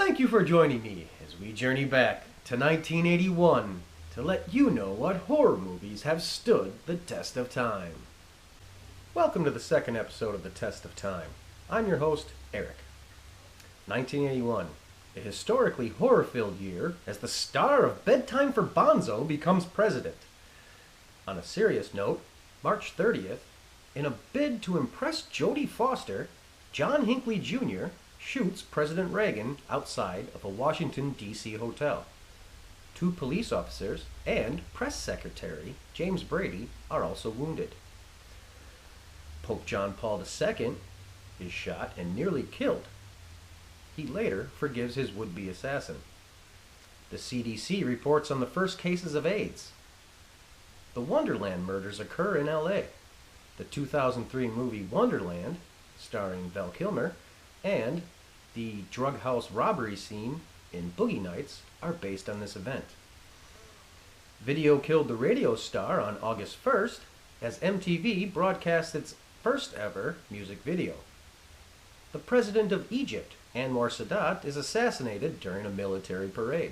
Thank you for joining me as we journey back to 1981 to let you know what horror movies have stood the test of time. Welcome to the second episode of The Test of Time. I'm your host, Eric. 1981, a historically horror-filled year as the star of Bedtime for Bonzo becomes president. On a serious note, March 30th, in a bid to impress Jodie Foster, John Hinckley Jr. shoots President Reagan outside of a Washington, D.C. hotel. 2 police officers and press secretary James Brady are also wounded. Pope John Paul II is shot and nearly killed. He later forgives his would-be assassin. The CDC reports on the first cases of AIDS. The Wonderland murders occur in L.A. The 2003 movie Wonderland, starring Val Kilmer, and the drug house robbery scene in Boogie Nights are based on this event. Video killed the radio star on August 1st as MTV broadcasts its first ever music video. The president of Egypt, Anwar Sadat, is assassinated during a military parade.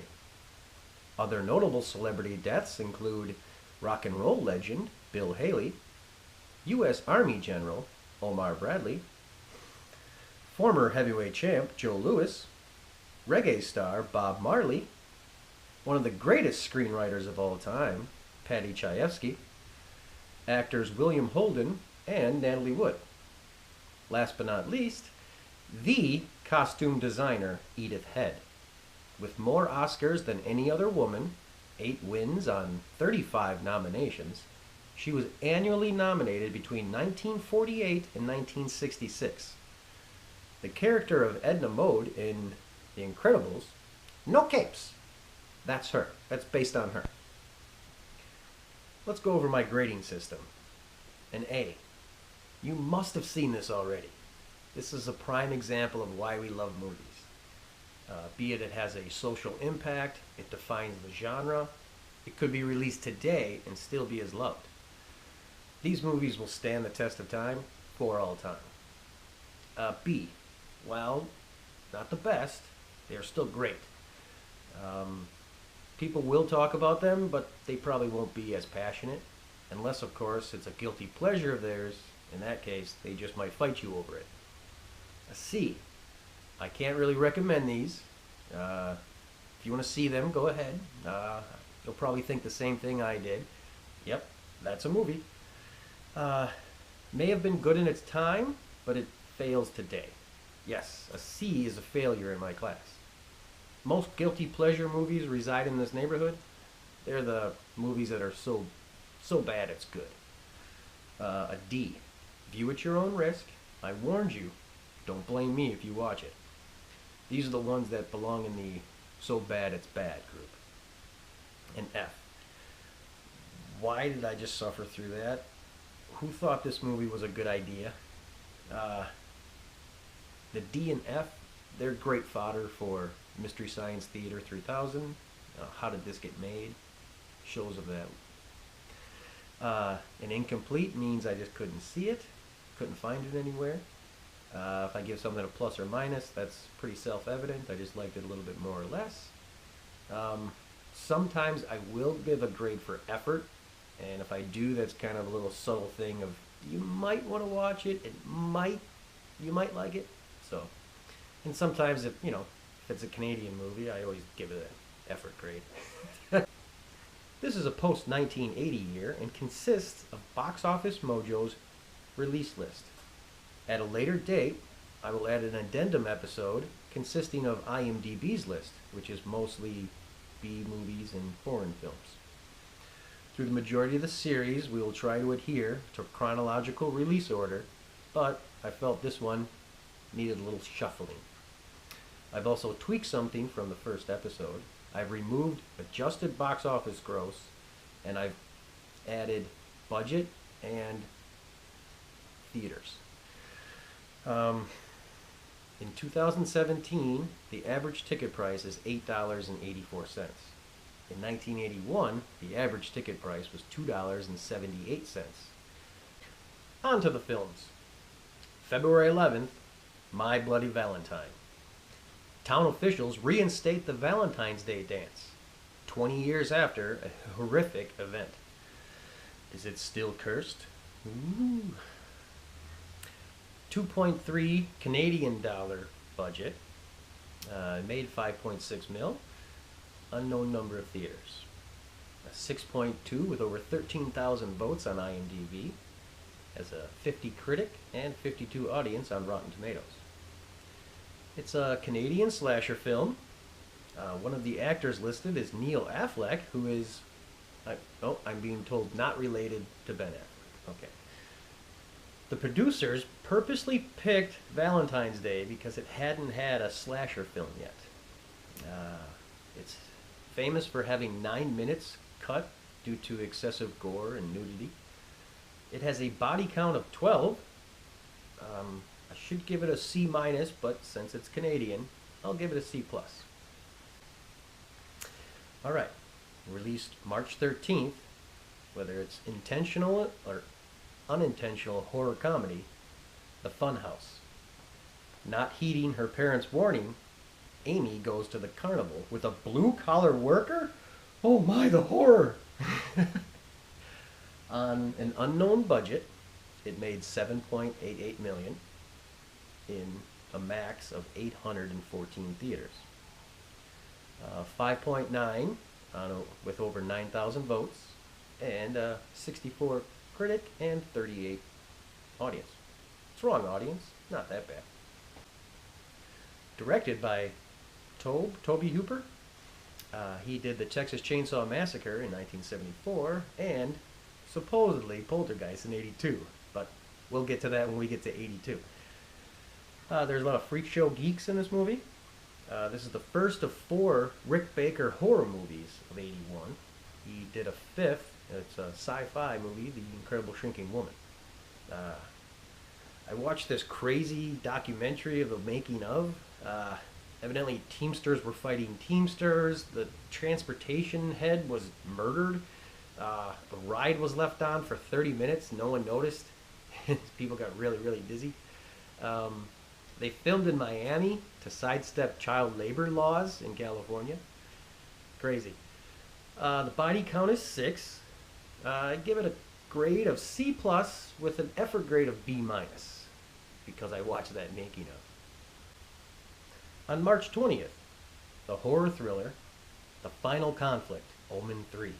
Other notable celebrity deaths include rock and roll legend Bill Haley, U.S. Army General Omar Bradley, former heavyweight champ Joe Louis, reggae star Bob Marley, one of the greatest screenwriters of all time, Paddy Chayefsky, actors William Holden and Natalie Wood. Last but not least, the costume designer Edith Head. With more Oscars than any other woman, 8 wins on 35 nominations, she was annually nominated between 1948 and 1966. The character of Edna Mode in The Incredibles, no capes. That's her. That's based on her. Let's go over my grading system. An A. You must have seen this already. This is a prime example of why we love movies. Be it has a social impact, it defines the genre, it could be released today and still be as loved. These movies will stand the test of time for all time. B. Well, not the best. They are still great. People will talk about them, but they probably won't be as passionate, unless, of course, it's a guilty pleasure of theirs. In that case, they just might fight you over it. A C. I can't really recommend these. If you want to see them, go ahead. You'll probably think the same thing I did. Yep, that's a movie. May have been good in its time, but it fails today. Yes, a C is a failure in my class. Most guilty pleasure movies reside in this neighborhood. They're the movies that are so bad it's good. A D. View at your own risk. I warned you. Don't blame me if you watch it. These are the ones that belong in the so bad it's bad group. An F. Why did I just suffer through that? Who thought this movie was a good idea? The D and F, they're great fodder for Mystery Science Theater 3000. How did this get made? Shows of that. An incomplete means I just couldn't see it, couldn't find it anywhere. If I give something a plus or minus, that's pretty self-evident. I just liked it a little bit more or less. Sometimes I will give a grade for effort, and if I do, that's kind of a little subtle thing of you might want to watch it, you might like it. So, and sometimes if it's a Canadian movie, I always give it an effort grade. This is a post-1980 year and consists of Box Office Mojo's release list. At a later date, I will add an addendum episode consisting of IMDb's list, which is mostly B movies and foreign films. Through the majority of the series, we will try to adhere to chronological release order, but I felt this one needed a little shuffling. I've also tweaked something from the first episode. I've removed adjusted box office gross, and I've added budget and theaters. In 2017, the average ticket price is $8.84. In 1981, the average ticket price was $2.78. On to the films. February 11th, My Bloody Valentine. town officials reinstate the Valentine's Day dance 20 years after a horrific event. Is it still cursed? Ooh. 2.3 Canadian dollar budget. Made 5.6 mil. Unknown number of theaters. A 6.2 with over 13,000 votes on IMDb. Has a 50 critic and 52 audience on Rotten Tomatoes. It's a Canadian slasher film. One of the actors listed is Neil Affleck, who is, I'm being told, not related to Ben Affleck. Okay. The producers purposely picked Valentine's Day because it hadn't had a slasher film yet. It's famous for having 9 minutes cut due to excessive gore and nudity. It has a body count of 12. I should give it a C minus, but since it's Canadian, I'll give it a C plus. All right, released March 13th. Whether it's intentional or unintentional horror comedy, The Funhouse. Not heeding her parents' warning, Amy goes to the carnival with a blue-collar worker? Oh my, the horror! On an unknown budget, it made $7.88 million in a max of 814 theaters. 5.9 with over 9,000 votes, and 64 critic and 38 audience. Strong audience, not that bad. Directed by Toby Hooper. He did the Texas Chainsaw Massacre in 1974 and supposedly Poltergeist in 82, but we'll get to that when we get to 82. There's a lot of freak show geeks in this movie. This is the first of 4 Rick Baker horror movies of 81. He did a 5th. It's a sci-fi movie, The Incredible Shrinking Woman. I watched this crazy documentary of the making of. Evidently, Teamsters were fighting Teamsters. The transportation head was murdered. A ride was left on for 30 minutes. No one noticed. People got really, really dizzy. They filmed in Miami to sidestep child labor laws in California. Crazy. The body count is 6. I'd give it a grade of C plus with an effort grade of B minus because I watched that making of. On March 20th, the horror thriller, The Final Conflict, Omen 3.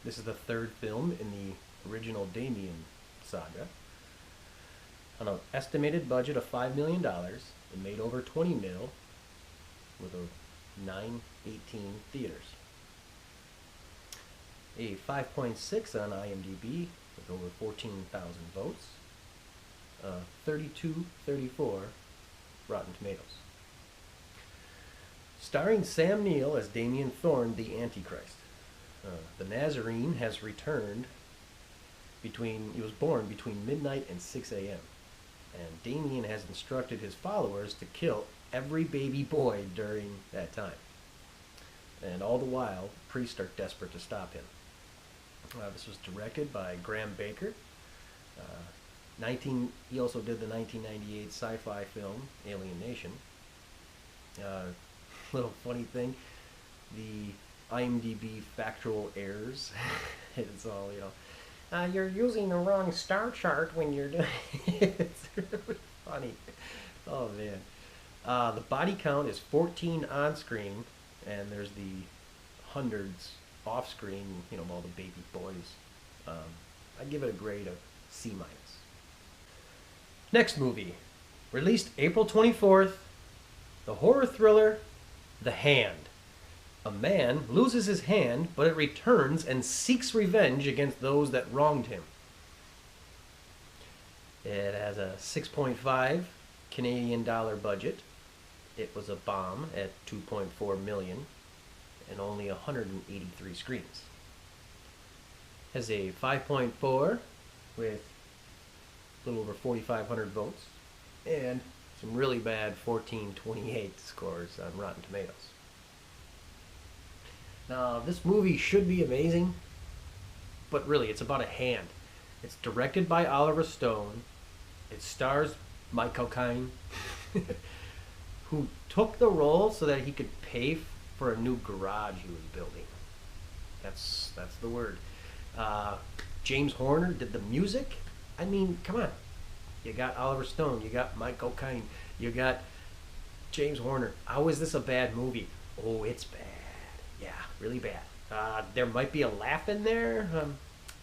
This is the 3rd film in the original Damien saga. On an estimated budget of $5 million, it made over 20 mil with a 918 theaters. A 5.6 on IMDb with over 14,000 votes. 32-34 Rotten Tomatoes. Starring Sam Neill as Damien Thorne, the Antichrist. The Nazarene has returned he was born between midnight and 6 a.m. And Damien has instructed his followers to kill every baby boy during that time. And all the while, priests are desperate to stop him. This was directed by Graham Baker. He also did the 1998 sci-fi film, Alien Nation. Little funny thing, the IMDb factual errors. It's all, you're using the wrong star chart when you're doing it's really funny. Oh, man. The body count is 14 on screen, and there's the hundreds off screen, of all the baby boys. I give it a grade of C minus. Next movie, released April 24th, the horror thriller, The Hand. A man loses his hand, but it returns and seeks revenge against those that wronged him. It has a 6.5 Canadian dollar budget. It was a bomb at 2.4 million and only 183 screens. Has a 5.4 with a little over 4,500 votes and some really bad 1428 scores on Rotten Tomatoes. Now, this movie should be amazing, but really, it's about a hand. It's directed by Oliver Stone. It stars Michael Caine, who took the role so that he could pay for a new garage he was building. That's the word. James Horner did the music. I mean, come on. You got Oliver Stone. You got Michael Caine. You got James Horner. How is this a bad movie? Oh, it's bad. Yeah, really bad. There might be a laugh in there.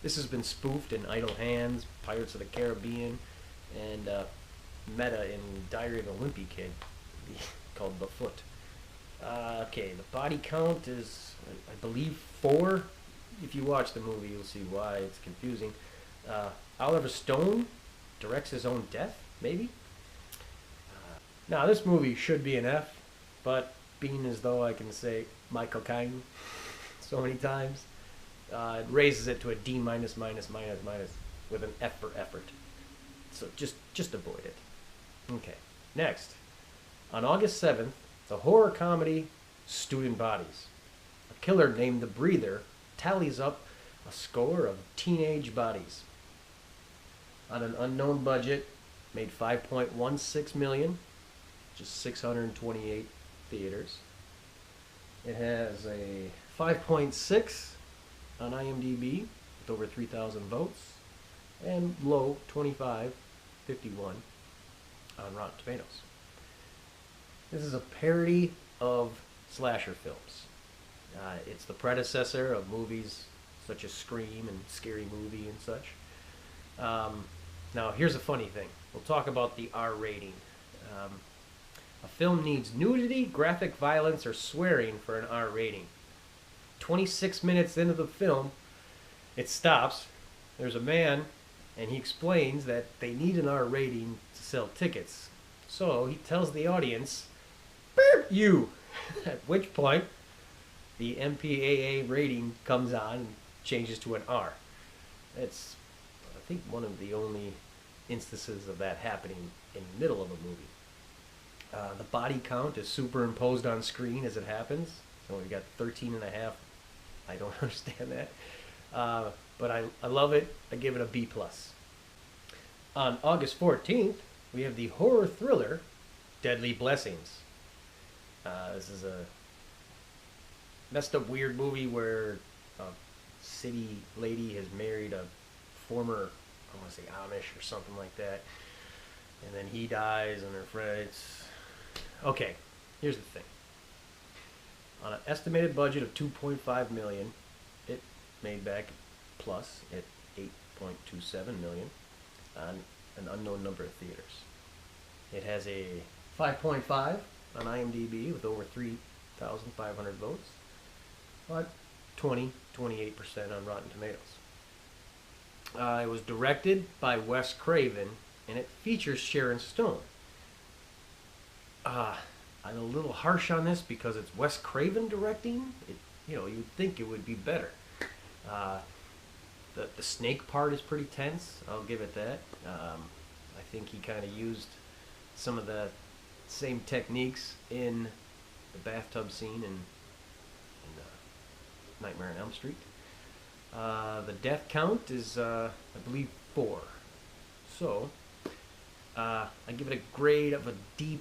This has been spoofed in Idle Hands, Pirates of the Caribbean, and meta in Diary of a Wimpy Kid called The Foot. Okay, the body count is, I believe, 4. If you watch the movie, you'll see why it's confusing. Oliver Stone directs his own death, maybe? Now, this movie should be an F, but being as though I can say Michael Caine so many times, it raises it to a D minus minus minus minus with an F for effort. So just avoid it. Okay, next. On August 7th, the horror comedy Student Bodies. A killer named the Breather tallies up a score of teenage bodies. On an unknown budget, made $5.16 million, just 628 theaters. It has a 5.6 on IMDb with over 3,000 votes, and low 25.51 on Rotten Tomatoes. This is a parody of slasher films. It's the predecessor of movies such as Scream and Scary Movie and such. Now, here's a funny thing. We'll talk about the R rating. A film needs nudity, graphic violence, or swearing for an R rating. 26 minutes into the film, it stops. There's a man, and he explains that they need an R rating to sell tickets. So he tells the audience, "Beep you!" At which point, the MPAA rating comes on and changes to an R. It's, I think, one of the only instances of that happening in the middle of a movie. The body count is superimposed on screen as it happens. So we've got 13 and a half. I don't understand that. But I love it. I give it a B+. On August 14th, we have the horror thriller Deadly Blessings. This is a messed up weird movie where a city lady has married a former, I want to say Amish or something like that. And then he dies and her friends. Okay, here's the thing. On an estimated budget of $2.5 million, it made back plus at $8.27 million on an unknown number of theaters. It has a 5.5 on IMDb with over 3,500 votes, but 28% on Rotten Tomatoes. It was directed by Wes Craven, and it features Sharon Stone. I'm a little harsh on this because it's Wes Craven directing. You'd think it would be better. The snake part is pretty tense. I'll give it that. I think he kind of used some of the same techniques in the bathtub scene in Nightmare on Elm Street. The death count is, I believe, 4. So, I give it a grade of a D+,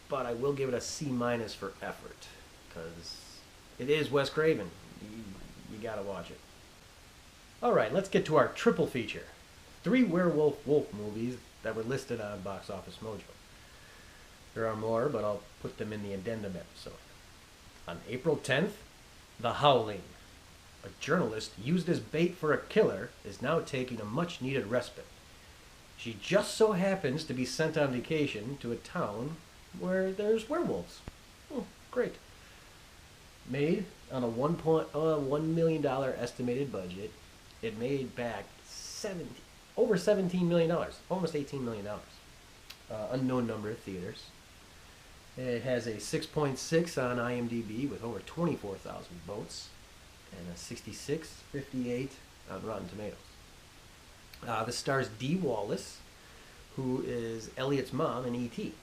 but I will give it a C- for effort, because it is Wes Craven. You gotta watch it. Alright, let's get to our triple feature. 3 werewolf wolf movies that were listed on Box Office Mojo. There are more, but I'll put them in the addendum episode. On April 10th, The Howling. A journalist used as bait for a killer is now taking a much-needed respite. She just so happens to be sent on vacation to a town where there's werewolves. Oh, great. Made on a $1 million estimated budget, it made back over $17 million, almost $18 million. Unknown number of theaters. It has a 6.6 on IMDb with over 24,000 votes, and a 66.58 on Rotten Tomatoes. This stars Dee Wallace, who is Elliot's mom in E.T.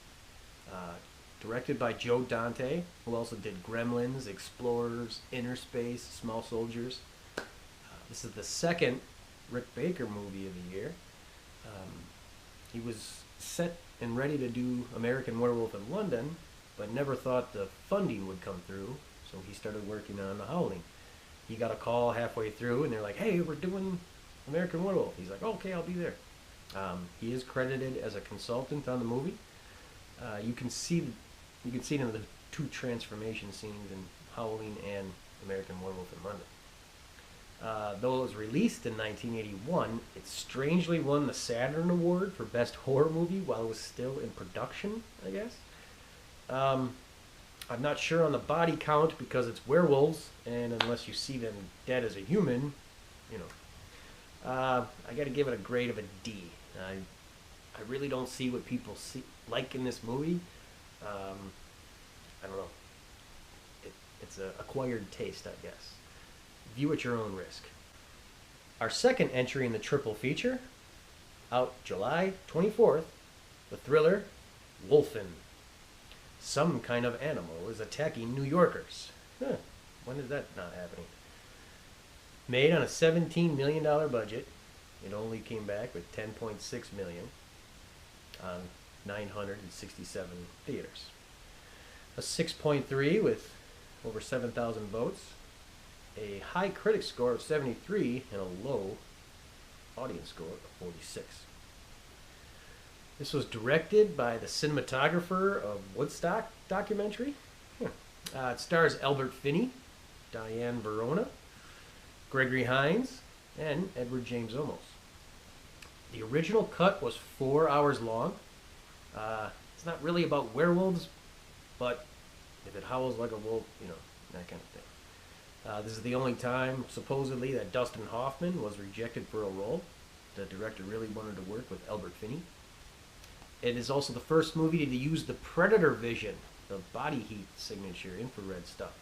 Directed by Joe Dante, who also did Gremlins, Explorers, Inner Space, Small Soldiers. This is the second Rick Baker movie of the year. He was set and ready to do American Werewolf in London, but never thought the funding would come through, so he started working on The Howling. He got a call halfway through, and they're like, "Hey, we're doing American Werewolf." He's like, "Okay, I'll be there." He is credited as a consultant on the movie. You can see it in the two transformation scenes in Howling and American Werewolf in London. Though it was released in 1981, it strangely won the Saturn Award for Best Horror Movie while it was still in production, I guess. I'm not sure on the body count because it's werewolves, and unless you see them dead as a human, you know. I got to give it a grade of a D. I really don't see what people like in this movie. I don't know. It's an acquired taste, I guess. View at your own risk. Our second entry in the triple feature, out July 24th, the thriller Wolfen. Some kind of animal is attacking New Yorkers. When is that not happening? Made on a $17 million budget, it only came back with $10.6 million on 967 theaters. A 6.3 with over 7,000 votes, a high critic score of 73, and a low audience score of 46. This was directed by the cinematographer of Woodstock documentary. It stars Albert Finney, Diane Verona, Gregory Hines, and Edward James Olmos. The original cut was 4 hours long. It's not really about werewolves, but if it howls like a wolf, you know, that kind of thing. This is the only time, supposedly, that Dustin Hoffman was rejected for a role. The director really wanted to work with Albert Finney. It is also the first movie to use the Predator vision, the body heat signature, infrared stuff.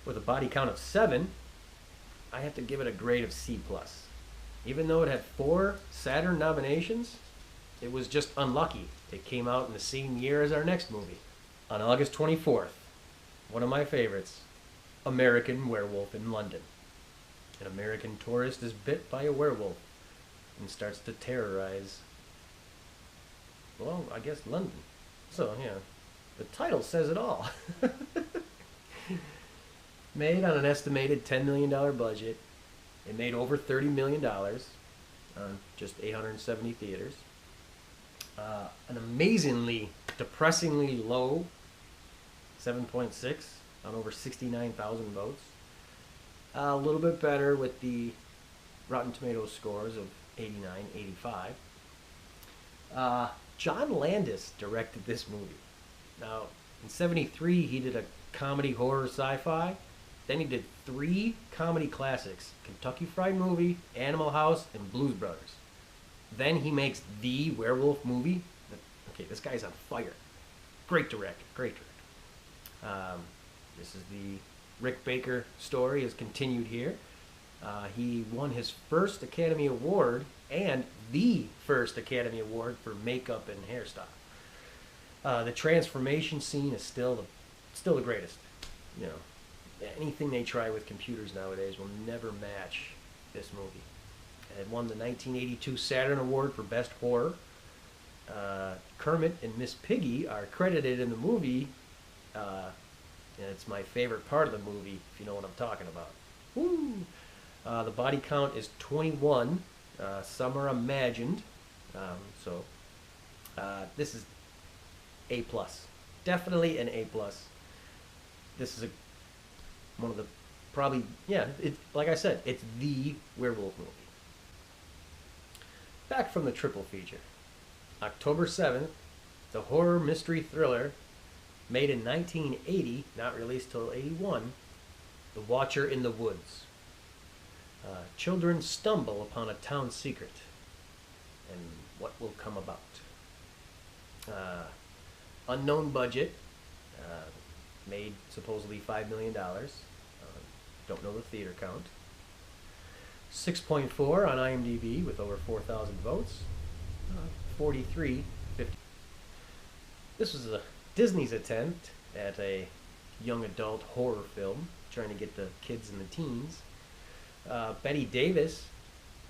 With a body count of 7, I have to give it a grade of C+. Even though it had 4 Saturn nominations, it was just unlucky. It came out in the same year as our next movie. On August 24th, one of my favorites, American Werewolf in London. An American tourist is bit by a werewolf and starts to terrorize, well, I guess London. So, yeah, the title says it all. Made on an estimated $10 million budget, it made over $30 million on just 870 theaters. An amazingly, depressingly low 7.6 on over 69,000 votes. A little bit better with the Rotten Tomatoes scores of 89, 85. John Landis directed this movie. Now, in 73, he did a comedy, horror, sci-fi. Then he did 3 comedy classics, Kentucky Fried Movie, Animal House, and Blues Brothers. Then he makes the werewolf movie. Okay, this guy's on fire. Great director, great director. This is the Rick Baker story is continued here. He won his first Academy Award and the first Academy Award for makeup and hairstyle. The transformation scene is still the greatest. You know, anything they try with computers nowadays will never match this movie. It won the 1982 Saturn Award for Best Horror. Kermit and Miss Piggy are credited in the movie, and it's my favorite part of the movie, if you know what I'm talking about. Woo! The body count is 21. Some are imagined. This is A+. Definitely an A+. This is one of the, probably, yeah, like I said, it's the werewolf movie. Back from the triple feature. October 7th, the horror mystery thriller, made in 1980, not released till 81, The Watcher in the Woods. Children stumble upon a town secret, and what will come about? Unknown budget, made supposedly $5 million. Don't know the theater count. 6.4 on IMDb with over 4,000 votes. 43.50. This was Disney's attempt at a young adult horror film, trying to get the kids and the teens. Betty Davis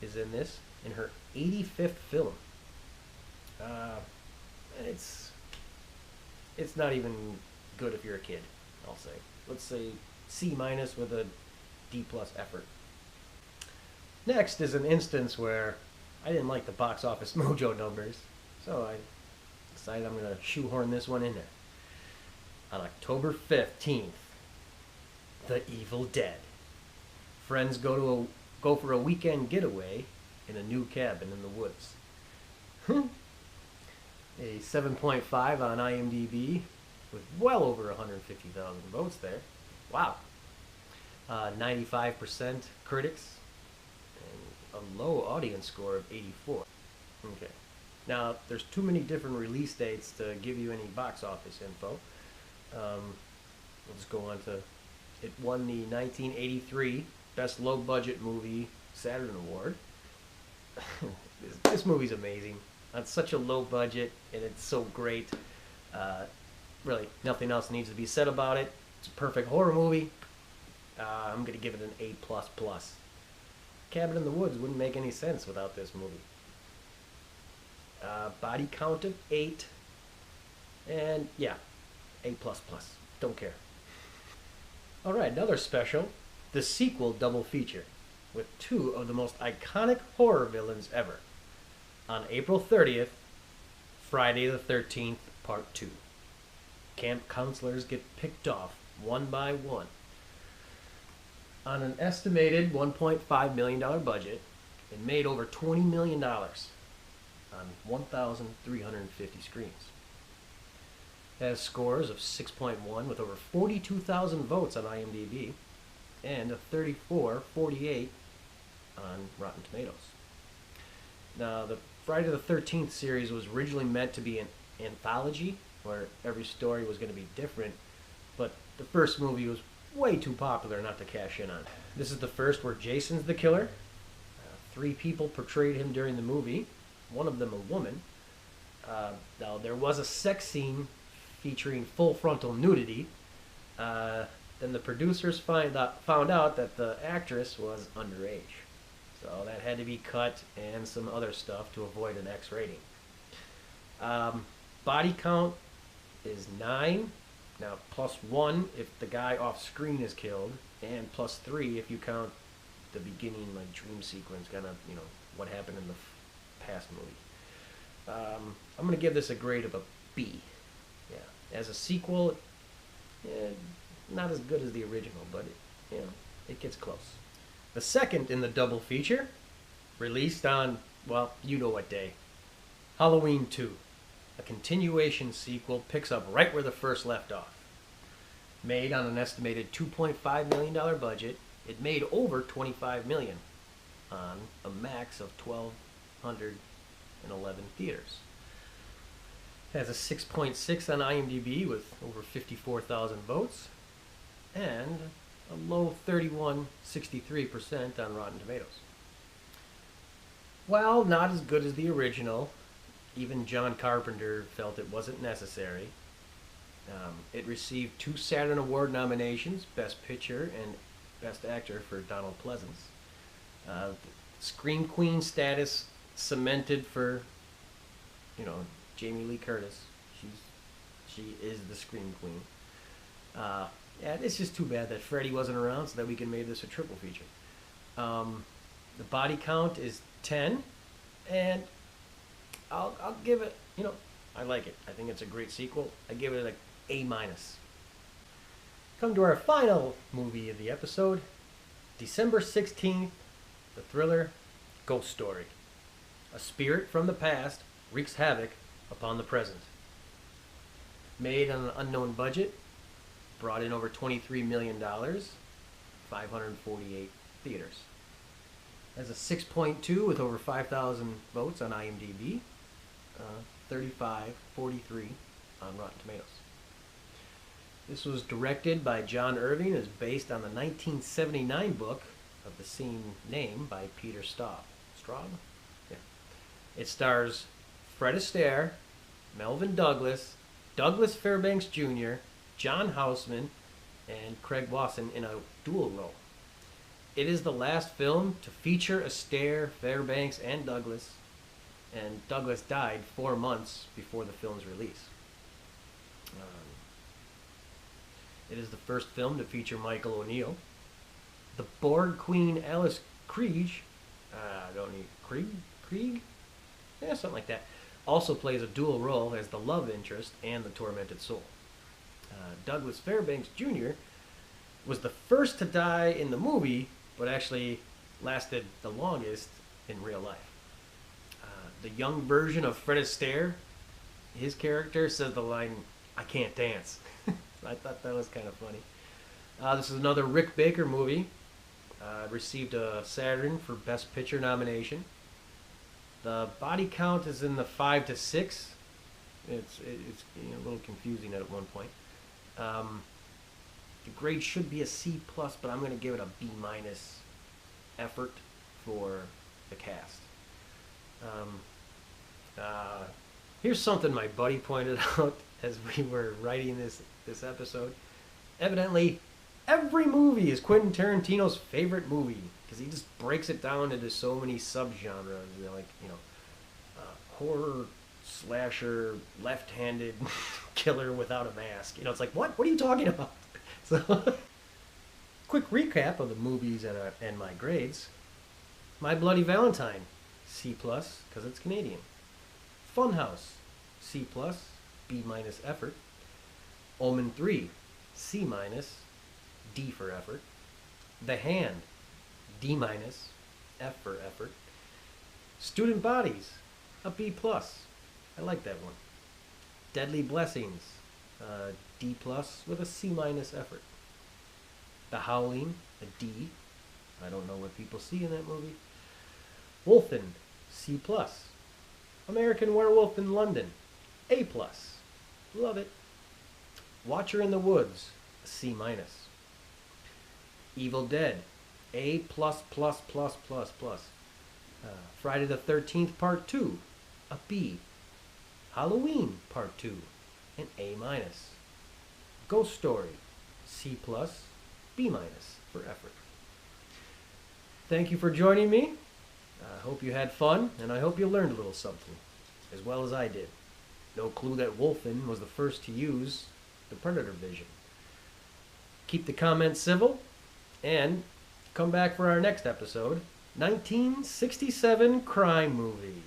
is in this, in her 85th film. It's It's not even good if you're a kid, I'll say. Let's say C minus with a D plus effort. Next is an instance where I didn't like the box office mojo numbers, so I decided I'm going to shoehorn this one in there. On October 15th, The Evil Dead. Friends go for a weekend getaway in a new cabin in the woods. A 7.5 on IMDb with well over 150,000 votes there. Wow. 95% critics and a low audience score of 84. Okay. Now, there's too many different release dates to give you any box office info. We'll just go on to it. Won the 1983 Best Low Budget Movie Saturn Award. This movie's amazing. On such a low budget, and it's so great. Really, nothing else needs to be said about it. It's a perfect horror movie. I'm going to give it an A++. Cabin in the Woods wouldn't make any sense without this movie. Body count of 8. And yeah, A++. Don't care. Alright, another special. The sequel double feature with two of the most iconic horror villains ever. On April 30th, Friday the 13th, Part 2. Camp counselors get picked off one by one. On an estimated $1.5 million budget, it made over $20 million on 1,350 screens. It has scores of 6.1 with over 42,000 votes on IMDb and a 34.48 on Rotten Tomatoes. Now, the Friday the 13th series was originally meant to be an anthology where every story was going to be different, but the first movie was way too popular not to cash in on. This is the first where Jason's the killer. 3 people portrayed him during the movie, one of them a woman. Now, there was a sex scene featuring full frontal nudity. Then the producers found out that the actress was underage. So that had to be cut and some other stuff to avoid an X rating. Body count is 9. Now, +1 if the guy off screen is killed, and +3 if you count the beginning, like, dream sequence, kind of, what happened in the past movie. I'm going to give this a grade of a B. Yeah. As a sequel, not as good as the original, but it gets close. The second in the double feature, released on, well, you know what day. Halloween 2. A continuation sequel picks up right where the first left off. Made on an estimated $2.5 million budget, it made over $25 million on a max of 1,211 theaters. It has a 6.6 on IMDb with over 54,000 votes and a low 31.63% on Rotten Tomatoes. While not as good as the original, even John Carpenter felt it wasn't necessary. It received 2 Saturn Award nominations, Best Picture and Best Actor for Donald Pleasence. Scream Queen status cemented for, Jamie Lee Curtis. She is the Scream Queen. Yeah, it's just too bad that Freddy wasn't around so that we can make this a triple feature. The body count is 10, and I'll give it, I like it. I think it's a great sequel. I give it an A-. Come to our final movie of the episode, December 16th, the thriller Ghost Story. A spirit from the past wreaks havoc upon the present. Made on an unknown budget, brought in over $23 million, 548 theaters. Has a 6.2 with over 5,000 votes on IMDb, 35.43 on Rotten Tomatoes. This was directed by John Irving and is based on the 1979 book of the same name by Peter Straub. Straub? Yeah. It stars Fred Astaire, Melvin Douglas, Douglas Fairbanks Jr., John Houseman, and Craig Wasson in a dual role. It is the last film to feature Astaire, Fairbanks, and Douglas died 4 months before the film's release. It is the first film to feature Michael O'Neill. The Borg Queen Alice Krieg, don't need Krieg? Yeah, something like that. Also plays a dual role as the love interest and the tormented soul. Douglas Fairbanks Jr. was the first to die in the movie, but actually lasted the longest in real life. The young version of Fred Astaire, his character says the line, "I can't dance." I thought that was kind of funny. This is another Rick Baker movie. Received a Saturn for Best Picture nomination. The body count is in the 5 to 6. It's a little confusing at one point. The grade should be a C plus, but I'm going to give it a B minus effort for the cast. Here's something my buddy pointed out as we were writing this episode. Evidently, every movie is Quentin Tarantino's favorite movie because he just breaks it down into so many subgenres. Horror, slasher, left-handed killer without a mask. It's like, what? What are you talking about? So, quick recap of the movies and my grades. My Bloody Valentine, C plus, because it's Canadian. Funhouse, C plus, B minus effort. Omen 3, C minus, D for effort. The Hand, D minus, F for effort. Student Bodies, a B plus. I like that one. Deadly Blessings, D plus with a C minus effort. The Howling, a D. I don't know what people see in that movie. Wolfen, C plus. American Werewolf in London, A plus. Love it. Watcher in the Woods, a C minus. Evil Dead, A plus plus plus plus plus. Friday the 13th Part 2, a B. Halloween Part 2, an A minus. Ghost Story, C plus, B minus for effort. Thank you for joining me. I hope you had fun, and I hope you learned a little something, as well as I did. No clue that Wolfen was the first to use the Predator vision. Keep the comments civil, and come back for our next episode, 1967 crime movie.